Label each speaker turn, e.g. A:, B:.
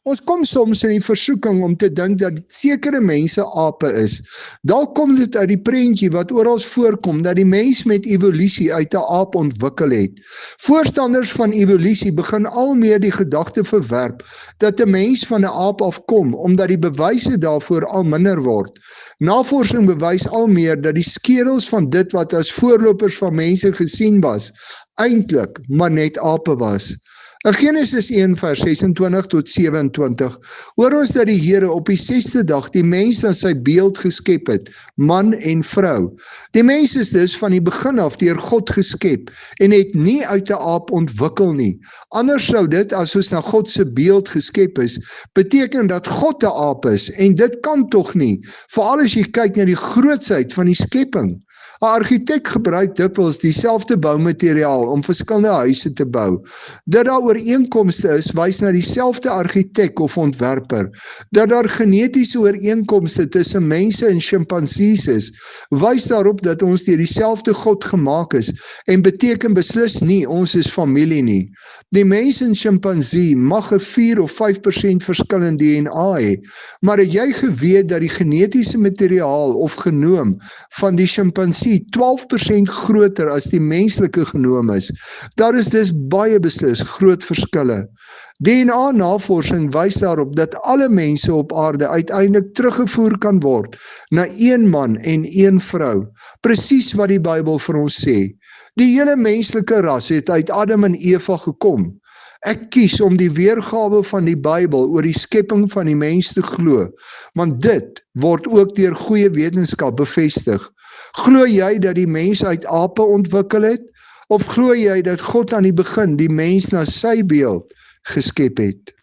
A: Ons kom soms in die versoeking om te dink dat sekere mense ape is. Dalk kom dit uit die prentjie wat oral voorkom, dat die mens met evolusie uit 'n aap ontwikkel het. Voorstanders van evolusie begin al meer die gedagte verwerp dat 'n mens van 'n aap afkom, omdat die bewyse daarvoor al minder word. Navorsing bewys al meer dat die skedels van dit wat as voorlopers van mense gesien was, eintlik maar net ape was. In Genesis 1 vers 26 tot 27 hoor ons dat die Here op die 6de dag die mens na sy beeld geskep het, man en vrou. Die mens is dus van die begin af deur God geskep en het nie uit 'n aap ontwikkel nie. Anders sou dit, as ons na God se beeld geskep is, beteken dat God 'n aap is, en dit kan tog nie, veral as jy kyk na die grootsheid van die skepping. 'n Argitek gebruik dikwels dieselfde boumateriaal om verskillende huise te bou. Dat daar ooreenkomste is, wys na dieselfde argitek of ontwerper. Dat daar genetiese ooreenkomste tussen mense en sjimpansees is, wys daarop dat ons deur dieselfde God gemaak is, en beteken beslis nie ons is familie nie. Die mens en sjimpansee mag 'n 4 of 5% verskil in DNA hê, maar het jy geweet dat die genetiese materiaal of genoom van die sjimpansee 12% groter as die menslike genoom is? Daar is dus baie beslis groot verskille. DNA-navorsing wys daarop dat alle mense op aarde uiteindelik teruggevoer kan word na een man en een vrou, presies wat die Bybel vir ons sê. Die hele menslike ras het uit Adam en Eva gekom. Ek kies om die weergawe van die Bybel oor die skepping van die mens te glo, want dit word ook deur goeie wetenskap bevestig. Glo jy dat die mens uit ape ontwikkel het? Of glo jy dat God aan die begin die mens na sy beeld geskep het?